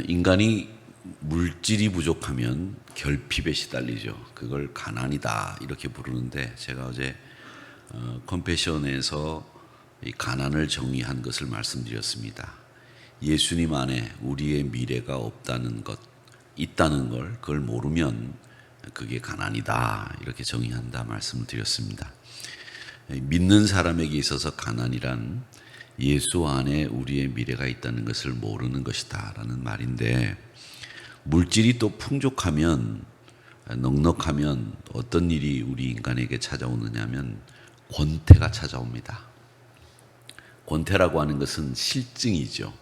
인간이 물질이 부족하면 결핍에 시달리죠. 그걸 가난이다 이렇게 부르는데, 제가 어제 컴패션에서 이 가난을 정의한 것을 말씀드렸습니다. 예수님 안에 우리의 미래가 없다는 것, 있다는 걸 그걸 모르면 그게 가난이다 이렇게 정의한다 말씀을 드렸습니다. 믿는 사람에게 있어서 가난이란 예수 안에 우리의 미래가 있다는 것을 모르는 것이다 라는 말인데, 물질이 또 풍족하면, 넉넉하면 어떤 일이 우리 인간에게 찾아오느냐면 권태가 찾아옵니다. 권태라고 하는 것은 실증이죠.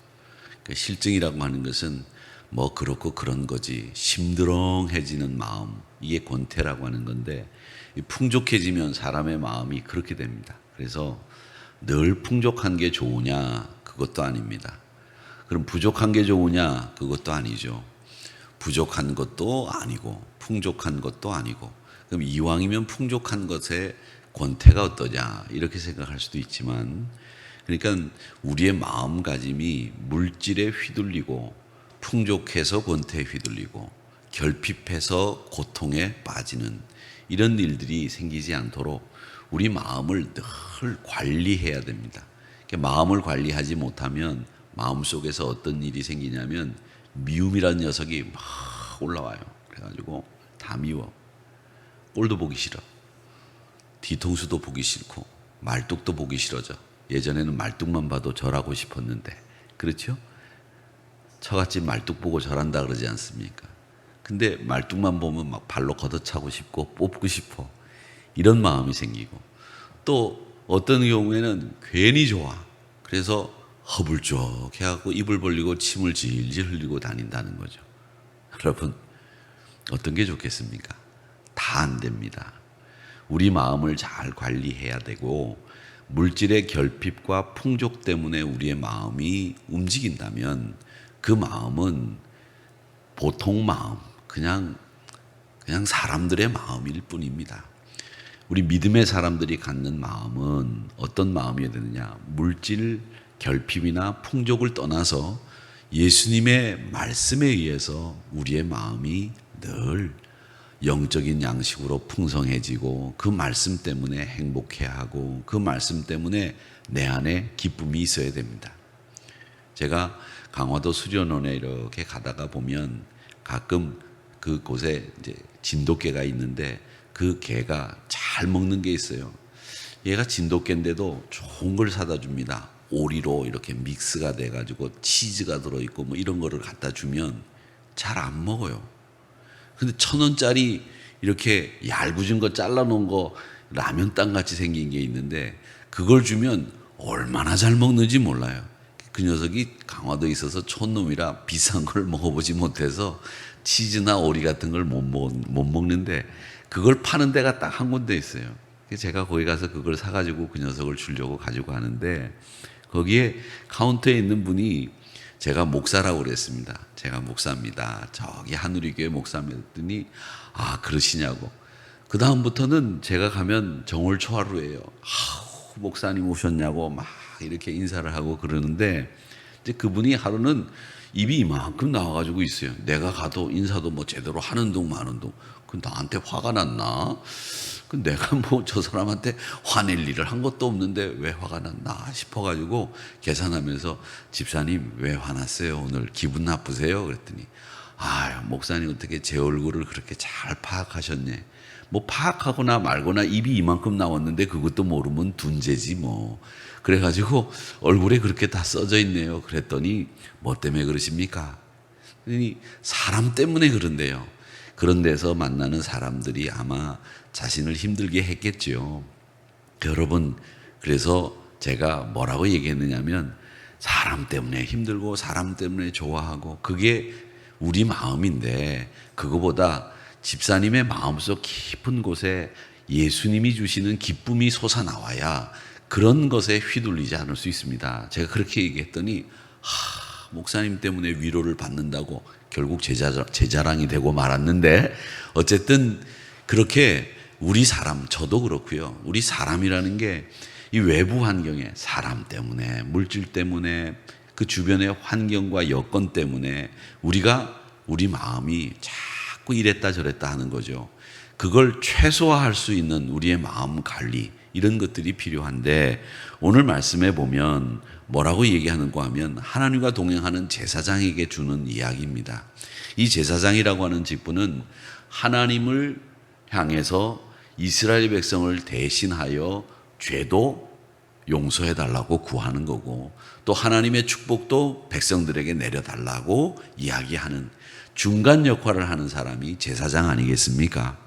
실증이라고 하는 것은 뭐 그렇고 그런 거지, 심드렁해지는 마음, 이게 권태라고 하는 건데, 풍족해지면 사람의 마음이 그렇게 됩니다. 그래서 늘 풍족한 게 좋으냐? 그것도 아닙니다. 그럼 부족한 게 좋으냐? 그것도 아니죠. 부족한 것도 아니고 풍족한 것도 아니고, 그럼 이왕이면 풍족한 것에 권태가 어떠냐 이렇게 생각할 수도 있지만, 그러니까 우리의 마음가짐이 물질에 휘둘리고 풍족해서 권태에 휘둘리고 결핍해서 고통에 빠지는 이런 일들이 생기지 않도록 우리 마음을 늘 관리해야 됩니다. 마음을 관리하지 못하면 마음속에서 어떤 일이 생기냐면 미움이라는 녀석이 막 올라와요. 그래가지고 다 미워. 꼴도 보기 싫어. 뒤통수도 보기 싫고 말뚝도 보기 싫어져. 예전에는 말뚝만 봐도 절하고 싶었는데, 그렇죠? 처갓집 말뚝 보고 절한다 그러지 않습니까? 근데 말뚝만 보면 막 발로 걷어차고 싶고 뽑고 싶어. 이런 마음이 생기고, 또 어떤 경우에는 괜히 좋아. 그래서 허불쩍 해갖고 입을 벌리고 침을 질질 흘리고 다닌다는 거죠. 여러분, 어떤 게 좋겠습니까? 다 안 됩니다. 우리 마음을 잘 관리해야 되고, 물질의 결핍과 풍족 때문에 우리의 마음이 움직인다면 그 마음은 보통 마음, 그냥 사람들의 마음일 뿐입니다. 우리 믿음의 사람들이 갖는 마음은 어떤 마음이어야 되느냐? 물질 결핍이나 풍족을 떠나서 예수님의 말씀에 의해서 우리의 마음이 늘 영적인 양식으로 풍성해지고, 그 말씀 때문에 행복해하고, 그 말씀 때문에 내 안에 기쁨이 있어야 됩니다. 제가 강화도 수련원에 이렇게 가다가 보면 가끔 그곳에 이제 진돗개가 있는데, 그 개가 잘 먹는 게 있어요. 얘가 진돗개인데도 좋은 걸 사다 줍니다. 오리로 이렇게 믹스가 돼가지고 치즈가 들어있고 뭐 이런 거를 갖다 주면 잘 안 먹어요. 근데 1,000원짜리 이렇게 얄궂은 거 잘라놓은 거 라면 땅 같이 생긴 게 있는데, 그걸 주면 얼마나 잘 먹는지 몰라요. 그 녀석이 강화도에 있어서 촌놈이라 비싼 걸 먹어보지 못해서 치즈나 오리 같은 걸 못 먹는데, 그걸 파는 데가 딱 한 군데 있어요. 제가 거기 가서 그걸 사가지고 그 녀석을 주려고 가지고 가는데, 거기에 카운터에 있는 분이 제가 목사라고 그랬습니다. 제가 목사입니다. 저기 하누리교회 목사입니다. 했더니 아 그러시냐고. 그 다음부터는 제가 가면 정월초하루예요. 목사님 오셨냐고 막 이렇게 인사를 하고 그러는데, 이제 그분이 하루는 입이 이만큼 나와가지고 있어요. 내가 가도 인사도 뭐 제대로 하는 둥 마는 둥. 그 나한테 화가 났나? 그 내가 뭐 저 사람한테 화낼 일을 한 것도 없는데 왜 화가 났나 싶어가지고 계산하면서, 집사님 왜 화났어요? 오늘 기분 나쁘세요? 그랬더니 아 목사님 어떻게 제 얼굴을 그렇게 잘 파악하셨네. 뭐 파악하거나 말거나 입이 이만큼 나왔는데 그것도 모르면 둔재지 뭐. 그래가지고 얼굴에 그렇게 다 써져 있네요. 그랬더니 뭐 때문에 그러십니까? 그러니 사람 때문에 그런데요. 그런 데서 만나는 사람들이 아마 자신을 힘들게 했겠죠. 여러분, 그래서 제가 뭐라고 얘기했느냐면, 사람 때문에 힘들고 사람 때문에 좋아하고 그게 우리 마음인데, 그거보다 집사님의 마음속 깊은 곳에 예수님이 주시는 기쁨이 솟아나와야 그런 것에 휘둘리지 않을 수 있습니다. 제가 그렇게 얘기했더니 목사님 때문에 위로를 받는다고 결국 제자랑이 되고 말았는데, 어쨌든 그렇게 우리 사람, 저도 그렇고요. 우리 사람이라는 게 이 외부 환경에 사람 때문에, 물질 때문에, 그 주변의 환경과 여건 때문에 우리 마음이 자꾸 이랬다 저랬다 하는 거죠. 그걸 최소화할 수 있는 우리의 마음 관리, 이런 것들이 필요한데, 오늘 말씀에 보면 뭐라고 얘기하는가 하면 하나님과 동행하는 제사장에게 주는 이야기입니다. 이 제사장이라고 하는 직분은 하나님을 향해서 이스라엘 백성을 대신하여 죄도 용서해 달라고 구하는 거고, 또 하나님의 축복도 백성들에게 내려달라고 이야기하는 중간 역할을 하는 사람이 제사장 아니겠습니까?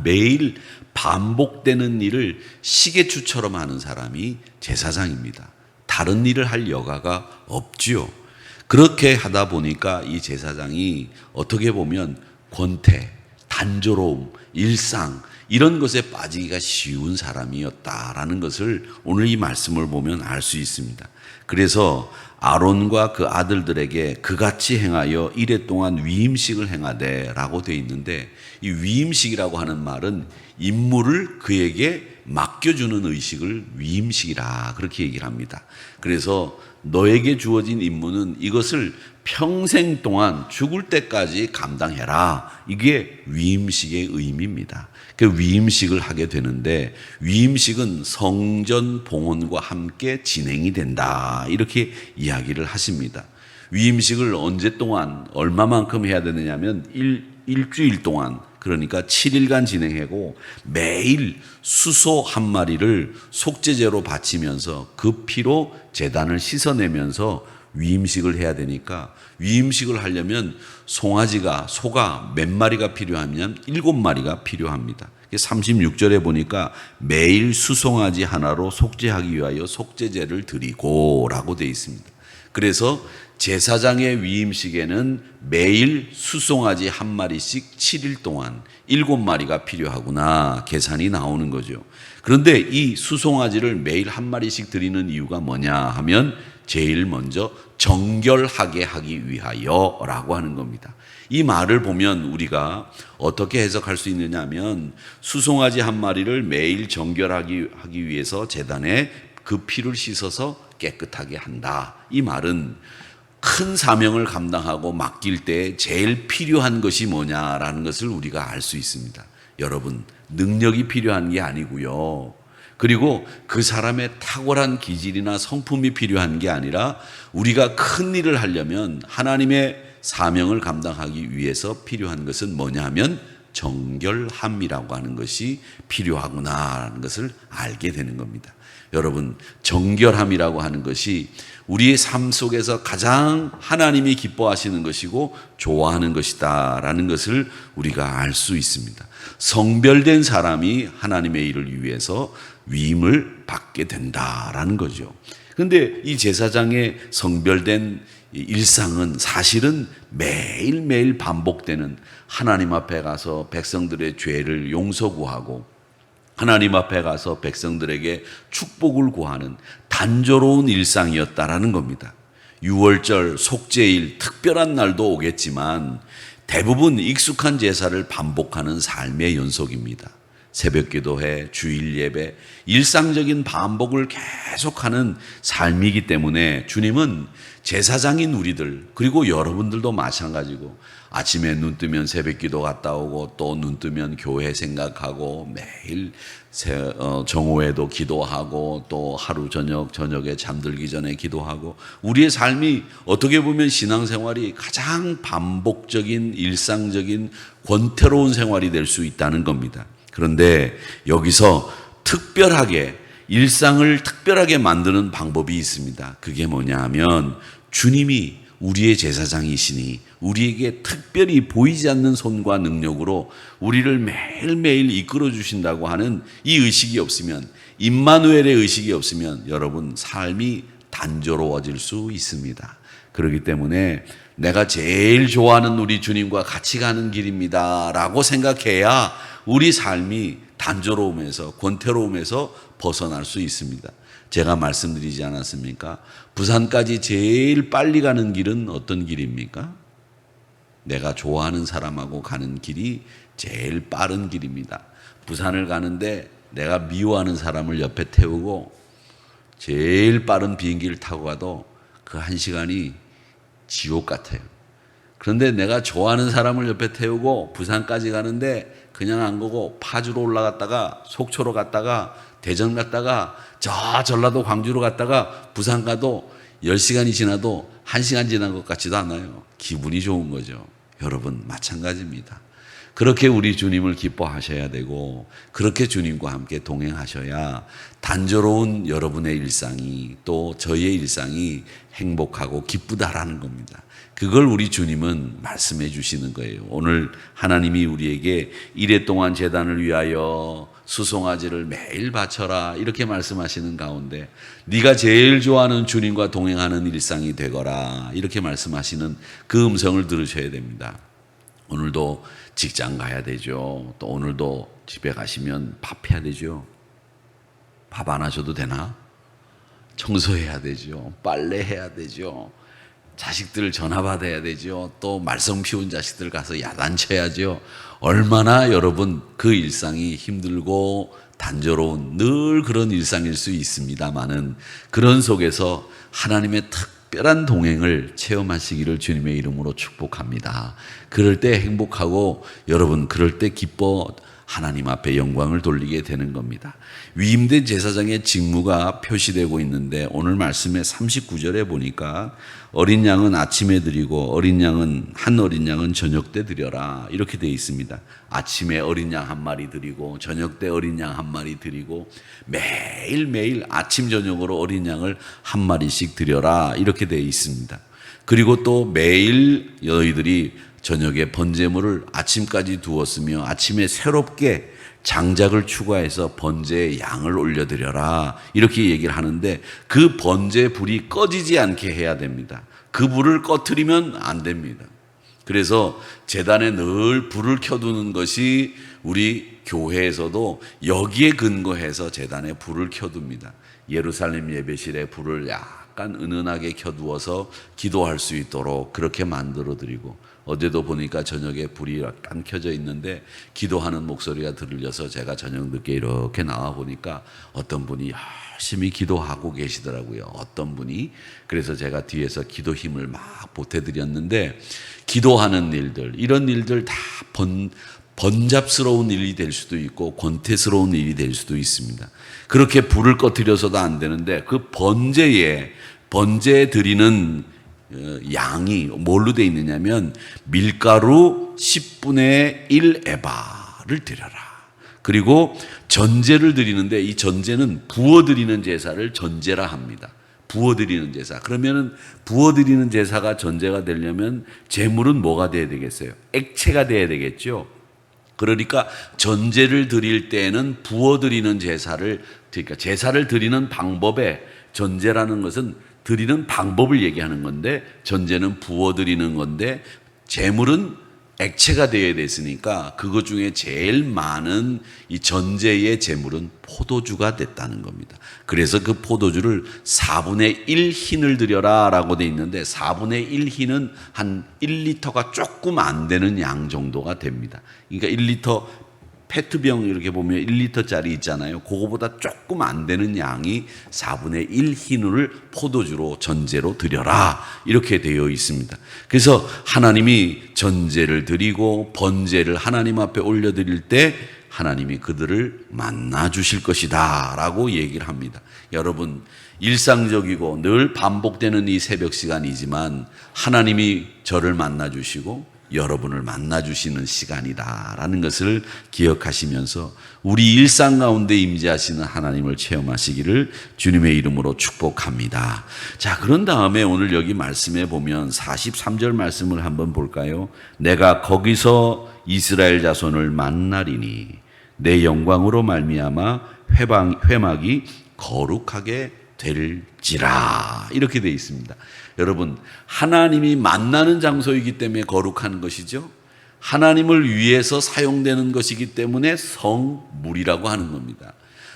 매일 반복되는 일을 시계추처럼 하는 사람이 제사장입니다. 다른 일을 할 여가가 없지요. 그렇게 하다 보니까 이 제사장이 어떻게 보면 권태, 단조로움, 일상, 이런 것에 빠지기가 쉬운 사람이었다라는 것을 오늘 이 말씀을 보면 알 수 있습니다. 그래서 아론과 그 아들들에게 그같이 행하여 이레 동안 위임식을 행하되 라고 되어 있는데, 이 위임식이라고 하는 말은 임무를 그에게 맡겨주는 의식을 위임식이라 그렇게 얘기를 합니다. 그래서 너에게 주어진 임무는 이것을 평생 동안 죽을 때까지 감당해라, 이게 위임식의 의미입니다. 그 위임식을 하게 되는데, 위임식은 성전 봉헌과 함께 진행이 된다, 이렇게 이야기를 하십니다. 위임식을 언제 동안 얼마만큼 해야 되느냐면 일주일 동안, 그러니까 7일간 진행하고 매일 수소 한 마리를 속죄제로 바치면서 그 피로 제단을 씻어내면서 위임식을 해야 되니까, 위임식을 하려면 소가 몇 마리가 필요하면 7마리가 필요합니다. 36절에 보니까 매일 수송아지 하나로 속죄하기 위하여 속죄제를 드리고 라고 되어 있습니다. 그래서 제사장의 위임식에는 매일 수송아지 한 마리씩 7일 동안 7마리가 필요하구나 계산이 나오는 거죠. 그런데 이 수송아지를 매일 한 마리씩 드리는 이유가 뭐냐 하면, 제일 먼저 정결하게 하기 위하여 라고 하는 겁니다. 이 말을 보면 우리가 어떻게 해석할 수 있느냐 하면, 수송아지 한 마리를 매일 정결하기 위해서 제단에 그 피를 씻어서 깨끗하게 한다. 이 말은 큰 사명을 감당하고 맡길 때 제일 필요한 것이 뭐냐라는 것을 우리가 알 수 있습니다. 여러분, 능력이 필요한 게 아니고요. 그리고 그 사람의 탁월한 기질이나 성품이 필요한 게 아니라, 우리가 큰 일을 하려면 하나님의 사명을 감당하기 위해서 필요한 것은 뭐냐 하면 정결함이라고 하는 것이 필요하구나라는 것을 알게 되는 겁니다. 여러분, 정결함이라고 하는 것이 우리의 삶 속에서 가장 하나님이 기뻐하시는 것이고 좋아하는 것이다라는 것을 우리가 알 수 있습니다. 성별된 사람이 하나님의 일을 위해서 위임을 받게 된다라는 거죠. 그런데 이 제사장의 성별된 일상은 사실은 매일매일 반복되는, 하나님 앞에 가서 백성들의 죄를 용서 구하고 하나님 앞에 가서 백성들에게 축복을 구하는 단조로운 일상이었다라는 겁니다. 6월절 속죄일 특별한 날도 오겠지만 대부분 익숙한 제사를 반복하는 삶의 연속입니다. 새벽기도회, 주일 예배, 일상적인 반복을 계속하는 삶이기 때문에 주님은 제사장인 우리들, 그리고 여러분들도 마찬가지고, 아침에 눈 뜨면 새벽기도 갔다 오고 또 눈 뜨면 교회 생각하고 매일 정오에도 기도하고 또 하루 저녁에 잠들기 전에 기도하고, 우리의 삶이 어떻게 보면 신앙생활이 가장 반복적인 일상적인 권태로운 생활이 될 수 있다는 겁니다. 그런데 여기서 특별하게 일상을 특별하게 만드는 방법이 있습니다. 그게 뭐냐 하면, 주님이 우리의 제사장이시니 우리에게 특별히 보이지 않는 손과 능력으로 우리를 매일매일 이끌어 주신다고 하는 이 의식이 없으면, 임마누엘의 의식이 없으면 여러분 삶이 단조로워질 수 있습니다. 그렇기 때문에 내가 제일 좋아하는 우리 주님과 같이 가는 길입니다 라고 생각해야 우리 삶이 단조로움에서 권태로움에서 벗어날 수 있습니다. 제가 말씀드리지 않았습니까? 부산까지 제일 빨리 가는 길은 어떤 길입니까? 내가 좋아하는 사람하고 가는 길이 제일 빠른 길입니다. 부산을 가는데 내가 미워하는 사람을 옆에 태우고 제일 빠른 비행기를 타고 가도 그 1시간이 지옥 같아요. 그런데 내가 좋아하는 사람을 옆에 태우고 부산까지 가는데 그냥 안 가고 파주로 올라갔다가 속초로 갔다가 대전 갔다가 저 전라도 광주로 갔다가 부산 가도 10시간이 지나도 1시간 지난 것 같지도 않아요. 기분이 좋은 거죠. 여러분 마찬가지입니다. 그렇게 우리 주님을 기뻐하셔야 되고 그렇게 주님과 함께 동행하셔야 단조로운 여러분의 일상이 또 저희의 일상이 행복하고 기쁘다라는 겁니다. 그걸 우리 주님은 말씀해 주시는 거예요. 오늘 하나님이 우리에게 이래 동안 제단을 위하여 수송아지를 매일 바쳐라 이렇게 말씀하시는 가운데 네가 제일 좋아하는 주님과 동행하는 일상이 되거라 이렇게 말씀하시는 그 음성을 들으셔야 됩니다. 오늘도 직장 가야 되죠. 또 오늘도 집에 가시면 밥 해야 되죠. 밥 안 하셔도 되나? 청소해야 되죠. 빨래해야 되죠. 자식들 전화 받아야 되죠. 또 말썽 피운 자식들 가서 야단쳐야죠. 얼마나 여러분 그 일상이 힘들고 단조로운 늘 그런 일상일 수 있습니다만은 그런 속에서 하나님의 특별한 동행을 체험하시기를 주님의 이름으로 축복합니다. 그럴 때 행복하고 여러분 그럴 때 기뻐 하나님 앞에 영광을 돌리게 되는 겁니다. 위임된 제사장의 직무가 표시되고 있는데 오늘 말씀의 39절에 보니까 어린 양은 아침에 드리고 한 어린 양은 저녁 때 드려라 이렇게 되어 있습니다. 아침에 어린 양 한 마리 드리고 저녁 때 어린 양 한 마리 드리고 매일매일 아침 저녁으로 어린 양을 한 마리씩 드려라 이렇게 되어 있습니다. 그리고 또 매일 너희들이 저녁에 번제물을 아침까지 두었으며 아침에 새롭게 장작을 추가해서 번제의 양을 올려드려라 이렇게 얘기를 하는데 그 번제 불이 꺼지지 않게 해야 됩니다. 그 불을 꺼트리면 안 됩니다. 그래서 제단에 늘 불을 켜두는 것이 우리 교회에서도 여기에 근거해서 제단에 불을 켜둡니다. 예루살렘 예배실에 불을 약간 은은하게 켜두어서 기도할 수 있도록 그렇게 만들어 드리고 어제도 보니까 저녁에 불이 약간 켜져 있는데 기도하는 목소리가 들려서 제가 저녁 늦게 이렇게 나와 보니까 어떤 분이 열심히 기도하고 계시더라고요. 어떤 분이. 그래서 제가 뒤에서 기도 힘을 막 보태드렸는데 기도하는 일들 이런 일들 다 번잡스러운 일이 될 수도 있고 권태스러운 일이 될 수도 있습니다. 그렇게 불을 꺼뜨려서도 안 되는데 그 번제에 드리는 양이 뭘로 되어 있느냐면 밀가루 10분의 1 에바를 드려라. 그리고 전제를 드리는데 이 전제는 부어드리는 제사를 전제라 합니다. 부어드리는 제사. 그러면은 부어드리는 제사가 전제가 되려면 제물은 뭐가 돼야 되겠어요? 액체가 돼야 되겠죠. 그러니까 전제를 드릴 때에는 부어드리는 그러니까 제사를 드리는 방법에 전제라는 것은 드리는 방법을 얘기하는 건데 전제는 부어드리는 건데 제물은 액체가 되어야 됐으니까 그것 중에 제일 많은 이 전제의 제물은 포도주가 됐다는 겁니다. 그래서 그 포도주를 4분의 1 흰을 드려라 라고 돼 있는데 4분의 1 흰은 한 1리터가 조금 안 되는 양 정도가 됩니다. 그러니까 1리터 페트병 이렇게 보면 1리터짜리 있잖아요. 그거보다 조금 안 되는 양이 4분의 1 흰을 포도주로 전제로 드려라 이렇게 되어 있습니다. 그래서 하나님이 전제를 드리고 번제를 하나님 앞에 올려드릴 때 하나님이 그들을 만나 주실 것이다 라고 얘기를 합니다. 여러분 일상적이고 늘 반복되는 이 새벽 시간이지만 하나님이 저를 만나 주시고 여러분을 만나주시는 시간이다라는 것을 기억하시면서 우리 일상 가운데 임재하시는 하나님을 체험하시기를 주님의 이름으로 축복합니다. 자, 그런 다음에 오늘 여기 말씀에 보면 43절 말씀을 한번 볼까요? 내가 거기서 이스라엘 자손을 만나리니 내 영광으로 말미암아 회막이 거룩하게 될지라 이렇게 되어 있습니다. 여러분 하나님이 만나는 장소이기 때문에 거룩한 것이죠. 하나님을 위해서 사용되는 것이기 때문에 성물이라고 하는 겁니다.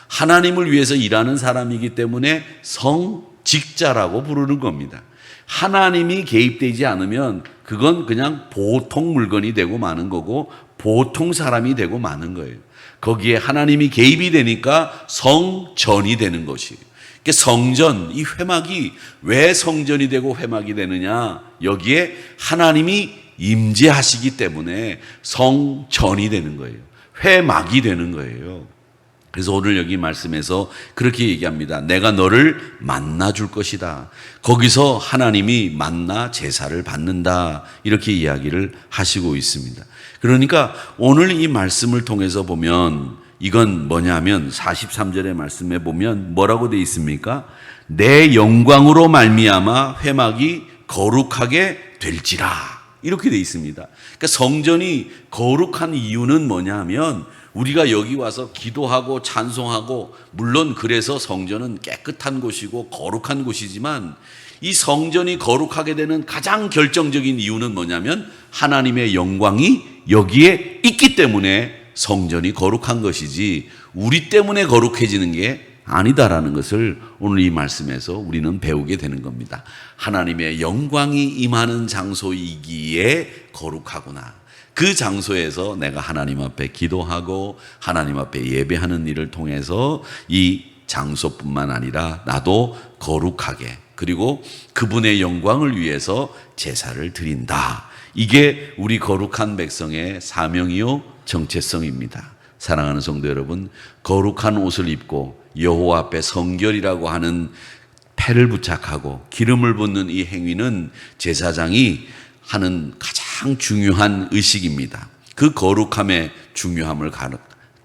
하나님을 위해서 일하는 사람이기 때문에 성직자라고 부르는 겁니다. 하나님이 개입되지 않으면 그건 그냥 보통 물건이 되고 마는 거고 보통 사람이 되고 마는 거예요. 거기에 하나님이 개입이 되니까 성전이 되는 것이에요. 성전, 이 회막이 왜 성전이 되고 회막이 되느냐? 여기에 하나님이 임재하시기 때문에 성전이 되는 거예요. 회막이 되는 거예요. 그래서 오늘 여기 말씀에서 그렇게 얘기합니다. 내가 너를 만나 줄 것이다. 거기서 하나님이 만나 제사를 받는다. 이렇게 이야기를 하시고 있습니다. 그러니까 오늘 이 말씀을 통해서 보면 이건 뭐냐면 43절의 말씀에 보면 뭐라고 되어 있습니까? 내 영광으로 말미암아 회막이 거룩하게 될지라. 이렇게 되어 있습니다. 그러니까 성전이 거룩한 이유는 뭐냐면 우리가 여기 와서 기도하고 찬송하고, 물론 그래서 성전은 깨끗한 곳이고 거룩한 곳이지만 이 성전이 거룩하게 되는 가장 결정적인 이유는 뭐냐면 하나님의 영광이 여기에 있기 때문에 성전이 거룩한 것이지 우리 때문에 거룩해지는 게 아니다라는 것을 오늘 이 말씀에서 우리는 배우게 되는 겁니다. 하나님의 영광이 임하는 장소이기에 거룩하구나. 그 장소에서 내가 하나님 앞에 기도하고 하나님 앞에 예배하는 일을 통해서 이 장소뿐만 아니라 나도 거룩하게, 그리고 그분의 영광을 위해서 제사를 드린다. 이게 우리 거룩한 백성의 사명이요 정체성입니다. 사랑하는 성도 여러분, 거룩한 옷을 입고 여호와 앞에 성결이라고 하는 패를 부착하고 기름을 붓는 이 행위는 제사장이 하는 가장 중요한 의식입니다. 그 거룩함의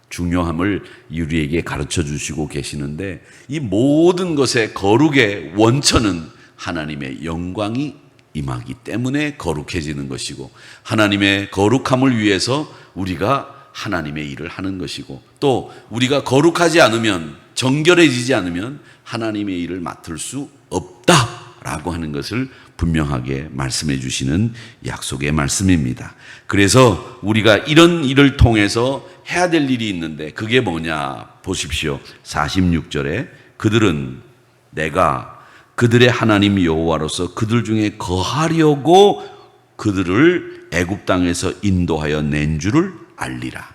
중요함을 우리에게 가르쳐 주시고 계시는데, 이 모든 것의 거룩의 원천은 하나님의 영광이 임하기 때문에 거룩해지는 것이고, 하나님의 거룩함을 위해서 우리가 하나님의 일을 하는 것이고, 또 우리가 거룩하지 않으면, 정결해지지 않으면 하나님의 일을 맡을 수 없다라고 하는 것을 분명하게 말씀해 주시는 약속의 말씀입니다. 그래서 우리가 이런 일을 통해서 해야 될 일이 있는데 그게 뭐냐 보십시오. 46절에 그들은 내가 그들의 하나님 여호와로서 그들 중에 거하려고 그들을 애굽 땅에서 인도하여 낸 줄을 알리라.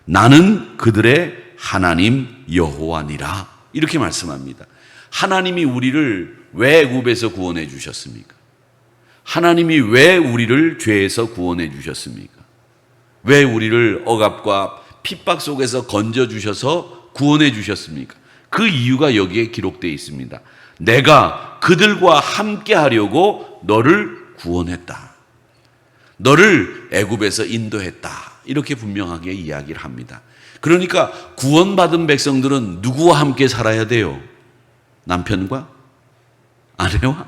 나는 그들의 하나님 여호와니라. 이렇게 말씀합니다. 하나님이 우리를 왜 애굽에서 구원해 주셨습니까? 하나님이 왜 우리를 죄에서 구원해 주셨습니까? 왜 우리를 억압과 핍박 속에서 건져 주셔서 구원해 주셨습니까? 그 이유가 여기에 기록되어 있습니다. 내가 그들과 함께 하려고 너를 구원했다. 너를 애굽에서 인도했다. 이렇게 분명하게 이야기를 합니다. 그러니까 구원받은 백성들은 누구와 함께 살아야 돼요? 남편과? 아내와?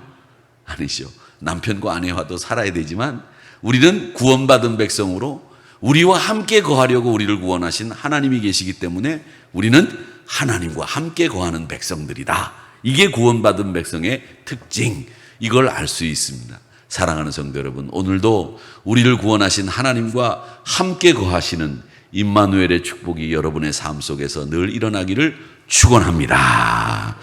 아니죠. 남편과 아내와도 살아야 되지만 우리는 구원받은 백성으로 우리와 함께 거하려고 우리를 구원하신 하나님이 계시기 때문에 우리는 하나님과 함께 거하는 백성들이다. 이게 구원받은 백성의 특징, 이걸 알 수 있습니다. 사랑하는 성도 여러분, 오늘도 우리를 구원하신 하나님과 함께 거하시는 임마누엘의 축복이 여러분의 삶 속에서 늘 일어나기를 축원합니다.